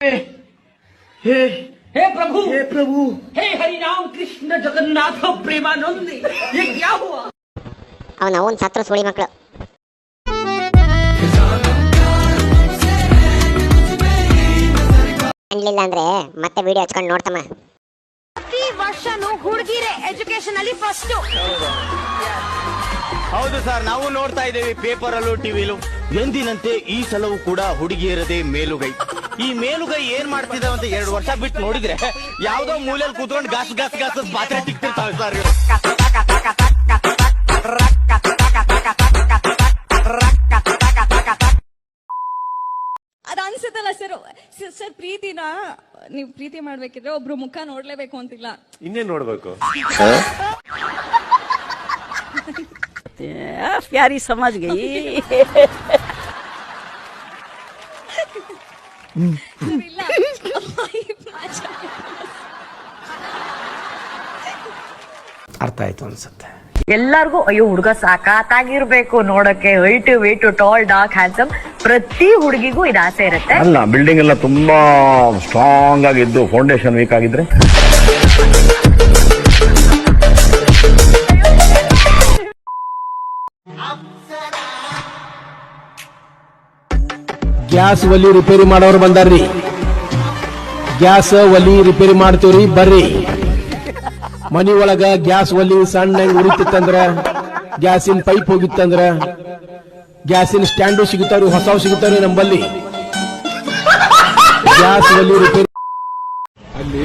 हे हे प्रभु हे हरि राम कृष्ण जगन्नाथ प्रेमानंद ये क्या हुआ ಅವನ ಅವನ್ ಸತ್ರ ಸುಳಿ ಮಕ್ಕಳು ಅನ್ಲಿಲ್ಲ ಅಂದ್ರೆ ಮತ್ತೆ ವಿಡಿಯೋ ಹಚ್ಕೊಂಡು ನೋಡ್ತಮ್ಮ. ಪ್ರತಿ ವರ್ಷನೂ ಹುಡುಗಿರೆ ಎಜುಕೇಶನ್ ಅಲ್ಲಿ ಫಸ್ಟ್. ಹೌದು ಸರ್, ನಾವು ನೋಡ್ತಾ ಇದ್ದೇವೆ ಪೇಪರ್ ಅಲ್ಲೂ ಟಿವಿಲು. ಎಂದಿನಂತೆ ಈ ಸಲವೂ ಕೂಡ ಹುಡುಗಿಯರದೇ ಮೇಲುಗೈ. ಈ ಮೇಲುಗೈ ಏನ್ ಮಾಡ್ತಿದ್ದಾವೆ ಅಂತ 2 ವರ್ಷ ಬಿಟ್ಟು ನೋಡಿದ್ರೆ ಯಾವ್ದೋ ಮೂಲೆಯಲ್ಲಿ ಕೂತ್ಕೊಂಡು ಗಾಸ್ ಗಾಸ್ ಗಾಸ್ ಪಾತ್ರೆ ತಿಕ್ತಿರ್ತಾವೆ ಸರ್. ಅದ ಅನ್ಸುತ್ತಲ್ಲ ಸರ್. ಸರ್ ಪ್ರೀತಿನ ನೀವು ಪ್ರೀತಿ ಮಾಡ್ಬೇಕಿದ್ರೆ ಒಬ್ರು ಮುಖ ನೋಡ್ಲೇಬೇಕು ಅಂತಿಲ್ಲ. ಇನ್ನೇನ್ ನೋಡ್ಬೇಕು? प्यारी समझ गई. ಇಲ್ಲ ಅರ್ಥ ಆಯ್ತು ಅನ್ಸುತ್ತೆ. ಎಲ್ಲರಿಗೂ ಅಯ್ಯೋ ಹುಡುಗ ಸಾಕಾಗಿರ್ಬೇಕು ನೋಡಕ್ಕೆ, height weight tall dark handsome. ಪ್ರತಿ ಹುಡುಗಿಗೂ ಇದು ಆಸೆ ಇರುತ್ತೆ. ಅಲ್ಲ, ಬಿಲ್ಡಿಂಗ್ ಎಲ್ಲ ತುಂಬಾ ಸ್ಟ್ರಾಂಗ್ ಆಗಿದ್ದು ಫೌಂಡೇಶನ್ ವೀಕ್ ಆಗಿದ್ರೆ ಗ್ಯಾಸ್ ಒಲಿ ರಿಪೇರಿ ಮಾಡೋರು ಬಂದಾರ್ರಿ. ಗ್ಯಾಸ್ ಒಲಿ ರಿಪೇರಿ ಮಾಡ್ತೀವ್ರಿ ಬರ್ರಿ. ಮನಿ ಒಳಗ ಗ್ಯಾಸ್ ಒಲಿ ಸಣ್ಣ ಉರಿತಿತ್ತಂದ್ರ, ಗ್ಯಾಸಿನ ಪೈಪ್ ಹೋಗಿತ್ತಂದ್ರ, ಗ್ಯಾಸಿನ ಸ್ಟ್ಯಾಂಡು ಸಿಗುತ್ತಾವ್ರಿ, ಹೊಸವು ಸಿಗುತ್ತಾವ್ರಿ ನಂಬಲ್ಲಿ. ಗ್ಯಾಸ್ ಒಲಿ ರಿಪೇರಿ.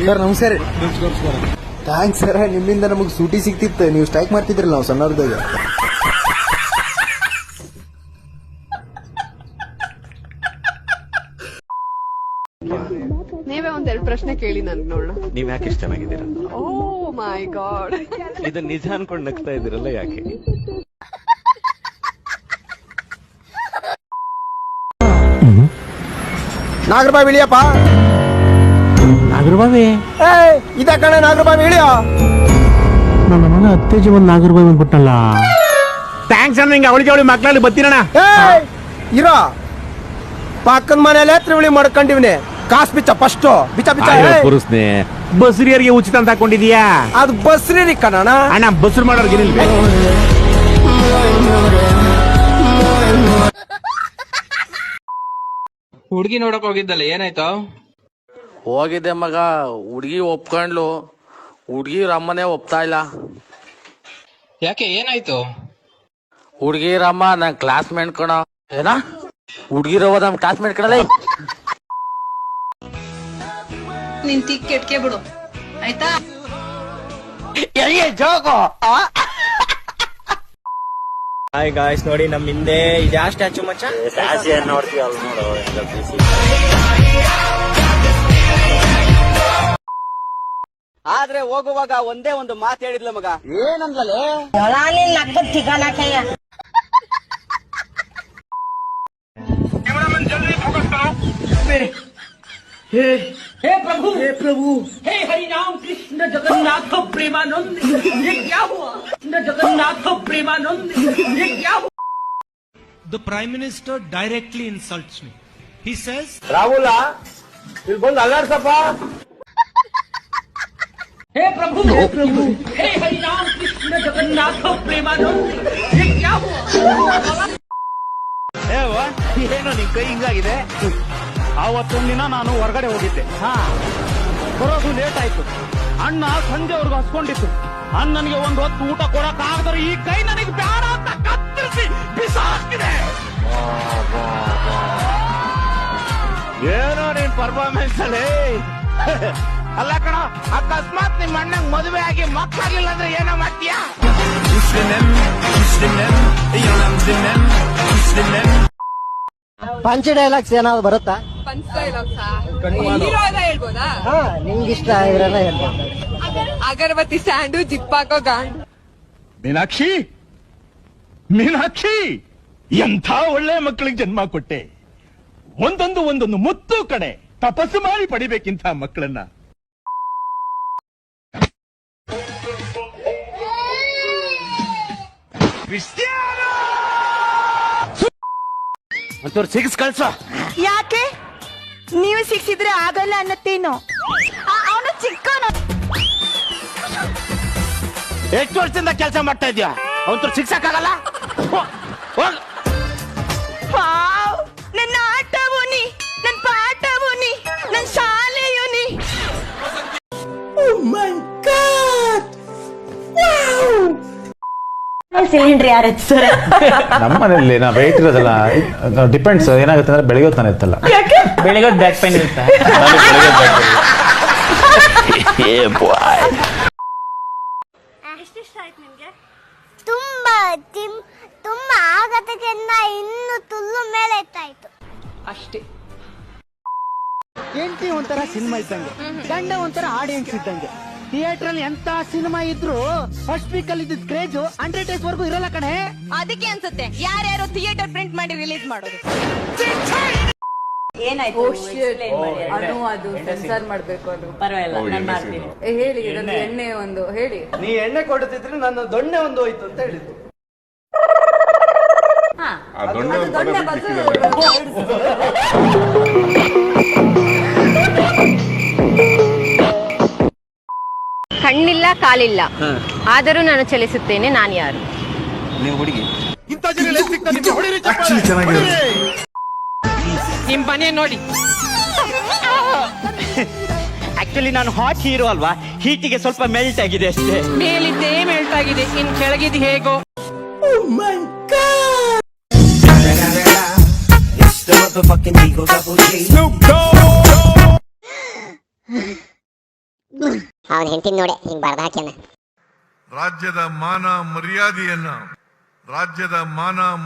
ಸರ್ ನಮಸ್ಕಾರ. ಥ್ಯಾಂಕ್ಸ್ ಸರ್, ನಿಮ್ಮಿಂದ ನಮಗೆ ಸೂಟಿ ಸಿಗ್ತಿತ್ತು. ನೀವು ಸ್ಟ್ರೈಕ್ ಮಾಡ್ತಿದ್ರಲ್ಲ ನಾವು ಸಣ್ಣವ್ರದಾಗ. ನೀವೇ ಒಂದೆರಡು ಪ್ರಶ್ನೆ ಕೇಳಿ ನನ್ಗೆ ನೋಡೋಣ. ನೀವ್ ಯಾಕೆ ಇಷ್ಟ ಚೆನ್ನಾಗಿದ್ದೀರಾ? ಓ ಮೈ ಗಾಡ್, ಇದು ನಿಜ ಅನ್ಕೊಂಡು ನಗ್ತಾ ಇದ್ದೀರಲ್ಲ, ಯಾಕೆ? ನಾಗರಬಾವಿ ಇಳಿಯಪ್ಪ. ನಾಗರಬಾವಿ ಇದ ಕಣ, ನಾಗರಬಾವಿ ಇಳಿಯೋ. ನನ್ನ ಮಗ ಅತ್ತೇಜಿ ಒಂದು ನಾಗರಬಾವಿ ಬಂದ್ಬಿಟ್ಟಲ್ಲ. ಥ್ಯಾಂಕ್ಸ್ ಅನ್ನ ಹಿಂಗೆ ಅವಳಿಗೆ ಮಕ್ಕಳಲ್ಲಿ ಬತ್ತೀರಣ. ಇರೋ ಪಕ್ಕದ ಮನೇಲಿ ತ್ರಿವಳಿ ಮಾಡ್ಕೊಂಡಿವ್ನಿ. ಕಾಸ್ ಬಿಚ್ಚ ಫಸ್ಟ್ ಬಿಚ್ಚ ಬಿಚ್ಚ. ಬಸ್ರಿಯರಿಗೆ ಉಚಿತ ಅಂತ ಹಾಕೊಂಡಿದೀಯಾ? ಅದು ಬಸ್ರಿ ಕಣ ಅಣ್ಣ, ಬಸ್ರು ಮಾಡೋರ್ಗೆ ಏನಿಲ್ಲ. ಹುಡುಗಿ ನೋಡಕ್ ಹೋಗಿದ್ದಲ್ಲ, ಏನಾಯ್ತು? ಹೋಗಿದ್ದೆ ಮಗ, ಹುಡುಗಿ ಒಪ್ಕೊಂಡ್ಲು. ಹುಡುಗಿರ ಅಮ್ಮನೇ ಒಪ್ತಾ ಇಲ್ಲ. ಯಾಕೆ, ಏನಾಯ್ತು? ಹುಡುಗಿರಮ್ಮ ನನ್ ಕ್ಲಾಸ್ಮೇಟ್ ಕಣ. ಏನ ಹುಡುಗಿರವ ನಮ್ ಕ್ಲಾಸ್ಮೇಟ್ ಕಣಲ್ಲ. ನಿನ್ ತಿಕ್ ಕೆಟ್ಕೆ ಬಿಡು ಆಯ್ತಾ. ಹಾಯ್ ಗಾಯ್ಸ್, ನೋಡಿ ನಮ್ ಹಿಂದೆ ಇದಾ ಸ್ಟ್ಯಾಚು ಮಚ್ಚ. ನೋಡ್ತೀವಿ ಅಲ್ಲಿ ನೋಡು. ಆದ್ರೆ ಹೋಗುವಾಗ ಒಂದೇ ಒಂದು ಮಾತು ಹೇಳಿದ್ಲ ಮಗ. ಏನಂದ್ಲೇ? हे प्रभु हे हरि राम कृष्ण जगन्नाथ प्रेमानंद ये क्या हुआ? कृष्ण जगन्नाथ प्रेमानंद ये क्या हुआ? The Prime Minister directly insults me. He says, Rahul ಇಲ್ಲಿ ಬಂದು ಅಲ್ಲಾಡ್ಸಪ್ಪ. हे प्रभु हे हरि राम कृष्ण जगन्नाथ प्रेमानंद ये क्या हुआ? ಏನೋ ನಿನ್ ಕೈ ಹಿಂಗಾಗಿದೆ. ಆವತ್ತೊಂದಿನ ನಾನು ಹೊರಗಡೆ ಹೋಗಿದ್ದೆ. ಬರೋದು ಲೇಟ್ ಆಯ್ತು. ಅಣ್ಣ ಸಂಜೆವರೆಗೂ ಹಸ್ಕೊಂಡಿತ್ತು. ಅಣ್ಣನಿಗೆ ಒಂದು ಹೊತ್ತು ಊಟ ಕೊಡಕ್ ಆಗದ್ರೆ ಈ ಕೈ ನನಗೆ ಬೇಡ ಅಂತ ಕತ್ತರಿಸಿ ಬಿಸಾಕಿದೆ. ಏನೋ ನಿನ್ ಪರ್ಫಾರ್ಮೆನ್ಸ್ ಅಲ್ಲಿ. ಅಲ್ಲ ಕಣ, ಅಕಸ್ಮಾತ್ ನಿಮ್ ಅಣ್ಣಂಗ್ ಮದುವೆ ಆಗಿ ಮಕ್ಕಳಾಗಿಲ್ಲ ಅಂದ್ರೆ ಏನೋ ಮಾಡ್ತೀಯಾ? ಪಂಚ ಡೈಲಾಗ್ಸ್ ಏನಾದ್ರು ಬರುತ್ತಾ? ಪಂಚ್ ಡೈಲಾಗ್ಸ್ ಹೇಳ್ಬೋದಾ? ನಿಮ್ಗೆ ಇಷ್ಟ ಆಗಿರಲ್ಲ ಹೇಳ್ಬೋದು. ಅಗರಬತ್ತಿ ಸ್ಟ್ಯಾಂಡು, ಜಿಪ್ಪಾಕೋ ಗಾಂಡು. ಮೀನಾಕ್ಷಿ, ಮೀನಾಕ್ಷಿ, ಎಂಥ ಒಳ್ಳೆ ಮಕ್ಕಳಿಗೆ ಜನ್ಮ ಕೊಟ್ಟೆ. ಒಂದೊಂದು ಮುತ್ತು ಕಡೆ ತಪಸ್ಸು ಮಾಡಿ ಪಡಿಬೇಕಿಂತ ಮಕ್ಕಳನ್ನ. ಒಂಚೂರು ಸಿಕ್ಸ್ ಕಳ್ಸ. ಯಾಕೆ ನೀವು ಸಿಕ್ಸಿದ್ರೆ ಆಗಲ್ಲ ಅನ್ನತ್ತೇನು ಅವನು ಚಿಕ್ಕವನು. ಎಷ್ಟು ವರ್ಷದಿಂದ ಕೆಲಸ ಮಾಡ್ತಾ ಇದ್ಯಾ? ಅವತ್ತು ಸಿಕ್ಸಕ್ಕಾಗಲ್ಲ. ನನ್ನ ಆಟವೂನಿ, ನನ್ನ ಪಾಠವೂನಿ, ನನ್ನ ಶಾಲೆಯೂನಿ. ಸಿಲಿಂಡ್ರಿ ಯಾರು ಸರ್? ನಮ್ಮ ಮನೆಯಲ್ಲಿ ನಾವು ವೆಯ್ಟ್ ಇರೋದಲ್ಲ, ಡಿಪೆಂಡ್ಸ್. ಏನಾಗುತ್ತೆ ಅಂದ್ರೆ ಬೆಳಿಗ್ಗೆ ತಾನೆ ಇರ್ತಲ್ಲ, ಬೆಳಿಗ್ಗೆ ಬ್ಯಾಕ್ ಪೈನ್ ಇರುತ್ತೆ. ತುಂಬಾ ಆಗತಕ್ಕಿಂತ ಇನ್ನು ತುಲ್ಲು ಮೇಲೆ ಎತ್ತಾಯ್ತು ಅಷ್ಟೇ. ಹೆಂಡತಿ ಒಂಥರ ಸಿನಿಮಾ ಇದ್ದಂಗೆ, ಗಂಡ ಒಂಥರ ಆಡಿಯನ್ಸ್ ಇದ್ದಂಗೆ. ಥಿಯೇಟರ್ ಅಲ್ಲಿ ಎಂತ ಸಿನಿಮಾ ಇದ್ರು ಫಸ್ಟ್ ವೀಕ್ ಅಲ್ಲಿ ಇದ್ದ ಕ್ರೇಜ್ 100 days ವರ್ಗೂ ಇರಲ್ಲ ಕಣೆ. ಅದಕ್ಕೆ ಅನ್ಸುತ್ತೆ ಯಾರ್ಯಾರು ಥಿಯೇಟರ್ ಪ್ರಿಂಟ್ ಮಾಡಿ ರಿಲೀಸ್ ಮಾಡೋದು. ಏನಾಯ್ತು? ಅದು ಸೆನ್ಸಾರ್ ಮಾಡ್ಬೇಕು. ಅದು ಪರವಾಗಿಲ್ಲ, ನಾನು ಮಾಡ್ತೀನಿ. ಹೇಳಿ, ಇದೊಂದು ಎಣ್ಣೆ ಒಂದು ಹೇಳಿ. ನೀ ಎಣ್ಣೆ ಕೊಡುತ್ತಿದ್ರೆ ನನ್ನ ದೊಣ್ಣೆ ಒಂದು ಹೋಯ್ತು ಅಂತ ಹೇಳಿದ್ದು. ಕಣ್ಣಿಲ್ಲ ಕಾಲಿಲ್ಲ, ಆದರೂ ನಾನು ಚಲಿಸುತ್ತೇನೆ. ನಾನು ಯಾರು? ನೀವು ಹುಡುಗಿ. ನಿಮ್ ಮನೆ ನೋಡಿ. ಆಕ್ಚುಲಿ ನಾನು ಹಾಟ್ ಹೀರೋ ಅಲ್ವಾ, ಹೀಟಿಗೆ ಸ್ವಲ್ಪ ಮೆಲ್ಟ್ ಆಗಿದೆ ಅಷ್ಟೇ. ಮೇಲಿದ್ದೇ ಮೆಲ್ಟ್ ಆಗಿದೆ, ಇನ್ ಕೆಳಗಿದ್ ಹೇಗೋ. ಅವನ ಹೆಂಡತಿನ ನೋಡೆ ಹಿಂಗ್ ಬರ್ದ ಹಾಕ್ಯಾನ. ರಾಜ್ಯದ ಮಾನ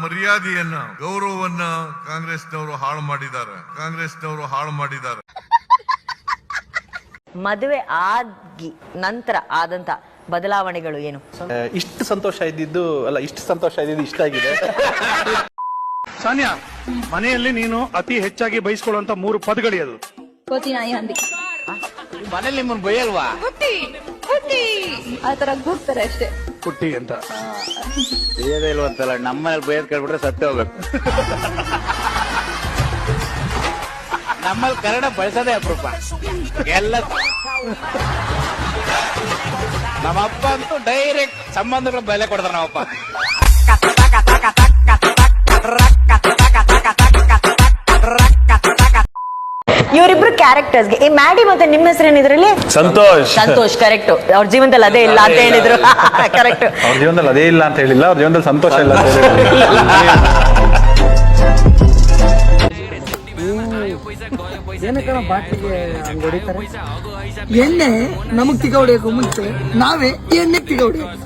ಮರ್ಯಾದೆಯನ್ನ ಗೌರವವನ್ನ ಕಾಂಗ್ರೆಸ್ನವರು ಹಾಳು ಮಾಡಿದ್ದಾರೆ. ಮದುವೆ ಆಗಿ ನಂತರ ಆದಂತ ಬದಲಾವಣೆಗಳು ಏನು? ಇಷ್ಟು ಸಂತೋಷ ಇದ್ದಿದ್ದು ಇಷ್ಟ ಆಗಿದೆ. ಸಾನ್ಯಾ, ಮನೆಯಲ್ಲಿ ನೀನು ಅತಿ ಹೆಚ್ಚಾಗಿ ಬಯಸ್ಕೊಳ್ಳುವಂತ 3 ಪದಗಳು ಅದು. ಮನೇಲಿ ನಿಮ್ಮನ್ನು ಬೈಯಲ್ವಾ? ಆತರ ಕೂಗ್ತಾರೆ ಅಷ್ಟೇ. ಕುಟ್ಟಿ ಅಂತ ಬೇಯದೇ ಇಲ್ವಂತಲ್ಲ, ನಮ್ಮನೇಲಿ ಬೈಯದ್ ಕೇಳ್ಬಿಟ್ರೆ ಸತ್ತೇ ಹೋಗ್ಬೇಕು. ನಮ್ಮಲ್ಲಿ ಕನ್ನಡ ಬಳಸೋದೇ ಅಪರೂಪ. ಎಲ್ಲ ನಮ್ಮಪ್ಪ ಅಂತೂ ಡೈರೆಕ್ಟ್ ಸಂಬಂಧಗಳು ಬೆಲೆ ಕೊಡ್ತಾರೆ ನಮ್ಮಪ್ಪ. ಇವರಿಬ್ರು ಕ್ಯಾರೆಕ್ಟರ್ಸ್ಗೆ ಈ ಮ್ಯಾಡಿ ಮತ್ತೆ ನಿಮ್ಮ ಹೆಸರೇನು ಇದರಲ್ಲಿ? ಸಂತೋಷ್. ಕರೆಕ್ಟ್. ಅವ್ರ ಜೀವನದಲ್ಲಿ ಅದೇ ಇಲ್ಲ ಅಂತ ಹೇಳಿದ್ರು. ಕರೆಕ್ಟ್. ಅವ್ರ ಜೀವನದಲ್ಲಿ ಅದೇ ಇಲ್ಲ ಅಂತ ಹೇಳಿಲ್ಲ, ಅವ್ರ ಜೀವನದಲ್ಲಿ ಸಂತೋಷ ಇಲ್ಲ ಅಂತ ಹೇಳಿದ್ರು. ಏನಕ್ಕಣ ಬಾಟಿಗೆ ಹಂಗ್ ಹೊಡಿತಾರೆ? ಎಣ್ಣೆ ನಮಗ್ ತಿಗ ಹೊಡಿಯೋಕು ಮುಂಚೆ ನಾವೇ ಎಣ್ಣೆ ತಿಗ ಹೊಡಿಯೋದು.